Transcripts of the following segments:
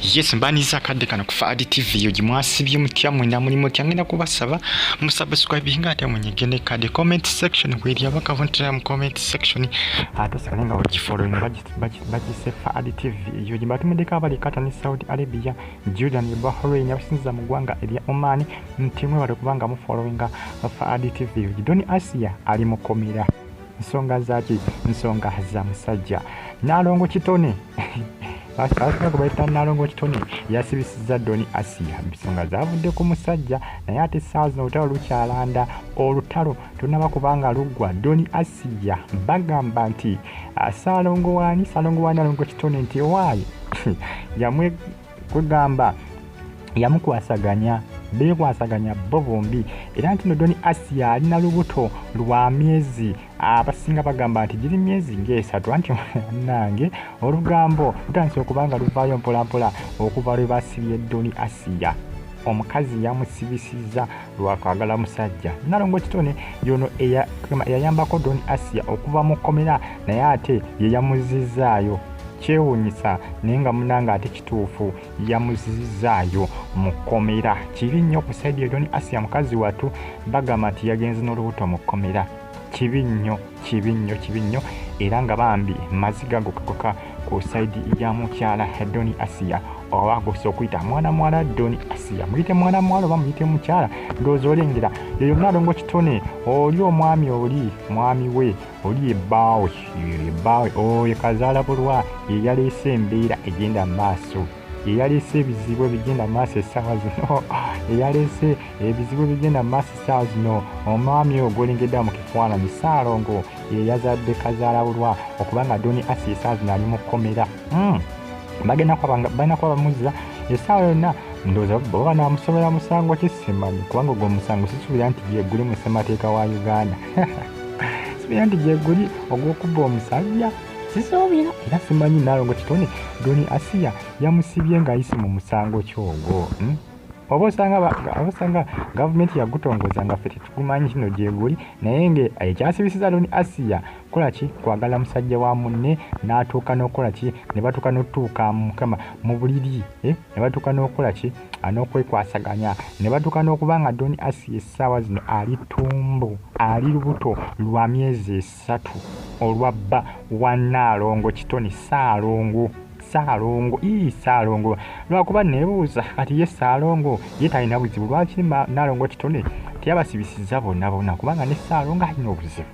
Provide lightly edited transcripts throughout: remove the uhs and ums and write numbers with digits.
Yes, mbaniza kadde kano ku Fadi TV yo gimwasibye mutya mwenda mulimo tyangenda kubasaba musubscribe ngate munyegene kade comment section kweri abakavuntra mu comment section ate sikalenga ogifollow bagise Fadi TV yo gimbatumedeka abali katani Saudi Arabia Jordan Bahrain yasinza mu gwanga elia Oman ntimwe bali kubanga mu followinga Fadi TV Doni Asiya ali mukomera nsonga zaki nsonga za Musajja Nalongo Kitone Asika kubaita Nalongo Kitone yasibisiza Doni Asiya bisonga zavudde ku Musajja naye ate saazi n'olutalo lukyalanda olutalo tunaba kubanga lugwa Doni Asiya bagamba nti Salongo wani Nalongo Kitone nti waayi yamwe kugamba yamukwasaganya bekwasaganya bombi era nti Doni Asiya alina lubuto lwa myezi abasinga bagamba nti giri myezi ng'esatu anti nange olugambo lutandise okubanga luvaayo mpolampola okuva lwe basibye Doni Asiya omukazi yamusibisiza lwakwagala Musajja Nalongo Kitone yono eyayambako Doni Asiya okuva mu kkomera naye ate ye yamuzizaayo kyewunyisa nenga munanga ate kituufu yamuzizaayo mu kkomera kibi nnyo ku saidi ya Doni Asiya mukazi watu bagamba nti yagenze n'olubuto mu kkomera kibi nnyo era nga bambi maziga gokagoka ku saidi ya mukyala Doni Asiya oba gusa okuyita mwana Doni Asiya muyite mwana oba muyite mukyala ndowooza olengera yeyo Nalongo Kitone oli omwami mwami we oli ebbaawe oyo kazaala bulwa ye yaleese embeera egenda mu maaso ye yaleese ebizibu ebigenda mu maaso essaawa zino eyaleese ebizibu ebigenda mu maaso essaawa zino omwami oyo gwolengedde mu kifaananyi Salongo ye yazadde kazaala bulwa okubanga Doni Asiya essaawa zino ali mu kkomera balina kuba bamuzza essaawa yonna ndowooza baba namusobera musango kissimanyi kubanga ogwo musango sisuubira nti gyeguli mu ssemateeka wa Uganda sisuubira nti gyeguli ogw'okubba omusajja sisuubira era simanyi Nalongo Kitone Doni Asiya yamusibye ng'ayise mu musango kyogwo oba osanga gavumenti yagutongoza nga ffe tetugumanyi kino gyeguli naye nge ekyasibisiza Doni Asiya kolaki kwagala musajja wa munne n'atuuka n'okolaki ne batuuka n'otuuka mukama mu buliri ne batuuka n'okolaki n'okwekwasaganya ne batuuka n'okuba nga Doni Asiya essaawa zino ali tumbu ali lubuto lwa myezi 3 olwabba wa Nalongo Kitone Salongo lwakuba nebuuza kati ye Salongo ye talina buzibu lwaki Nalongo Kitone teyabasibisiza bonna kubanga ne Salongo alina obuzibu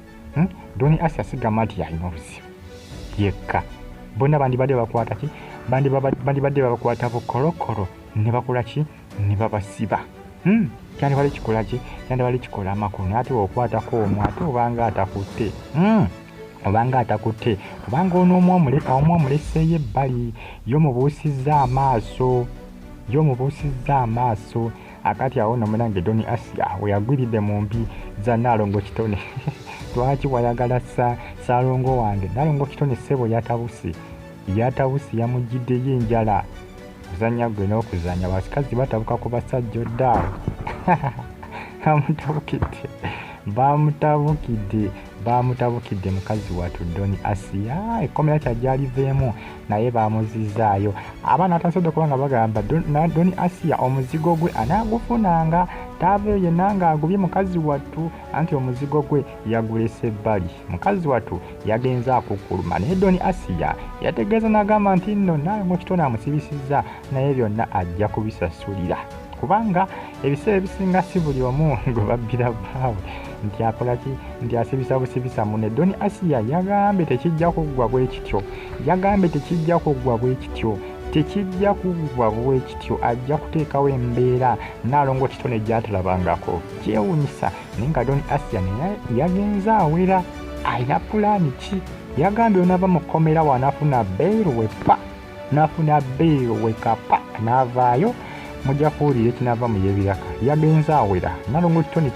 Doni Asiya sigamba nti alina obuzibu yekka bonna bandibadde bakwata ki bandibadde babakwata bukolokolo ne bakola ki ne babasiba kyandibadde kikola ki kyandibadde kikola amakulu ate okwatako omwo ate obanga atakutte kubanga omwamuleseeyo ebbali yomubuusizza amaaso akati awo nomunange Doni Asiya weyagwiridde mu mbi za Nalongo Kitone lwaki wayagala Salongo wange Nalongo Kitone ssebo yatabuse yamugiddeyo enjala kuzanya gwe n'okuzanya basikazi batabuka ku basajja oddaawo bamutabukidde mukazi watu Doni Asiya ekkomera kyajaliveemu naye bamuzizaayo abaana atasobodde kubanga bagamba Doni Asiya omuzigo gwe anaagufunanga taaveeyo yenna ng'agubye mukazi watu anti omuzigo gwe yagulese ebbali mukazi watu yagenza akukuluma naye Doni Asiya yategeeza n'agamba nti nno Nalongo Kitone amusibisizza naye byonna ajja kubisasulira kubanga ebiseera ebisinga si buli omu gwe babbira bbaawe nti akolaki nti asibisa busibisa munne Doni Asiya yagambye tekijja kuggwa bwe kityo ajja kuteekawo embeera Nalongo Kitone gy'atalabangako kyewuunyisa naye nga Doni Asiya yagenza awera alina pulaani ki yagambye onaava mu kkomera wanaafuna beero wekapa n'avaayo mujja kuwulira ekinaava mu yebiraka yagenza awera Nalongo Kitone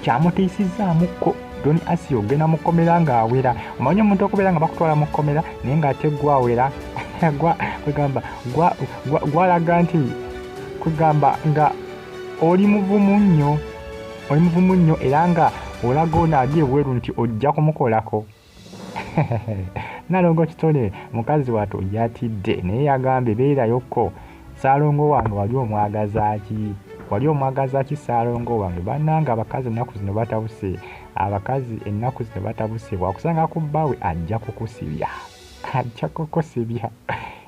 kyamutiisizzaamukko Doni Asiya ogenda mu kkomera ng'awera omanyi omuntu okubeera nga bakutwala mu kkomera naye ng'ate gwawera gwalaga nti kugamba nga oli muvumu nnyo era nga olaga ono ali ebweru nti ojja kumukolako Nalongo Kitone mukazi watu yatidde naye yagambye beerayokko Salongo wange wali omwagaza ki Salongo wange bannanga abakazi ennaku zino batabuse abakazi ennaku zino batabuse wakusanga ku bbawe ajja kukusibya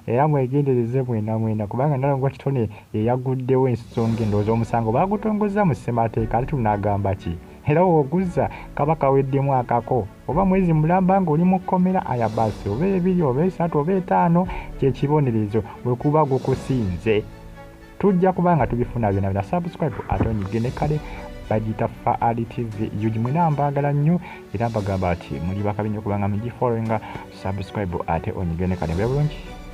era mwegendereze mwena kubanga Nalongo Kitone yeyaguddewo ensonga endowooza omusango bagutongoza mu ssemateeka ate tunagamba ki era woguza kaba kaweddemu akako oba mwezi mulamba ng'oli mu kkomera aya basi oba 2 oba 3 oba 5 kyekibonerezo bwe kuba gukusinze tujja kubanga tubifuna byonna subscribe ate onyigene kale bagita Faali TV yuji mwena mbagala nnyo era mbagamba ati muli bakabi nnyo kubanga mugifollowinga subscribe ate onyigene kale bulungi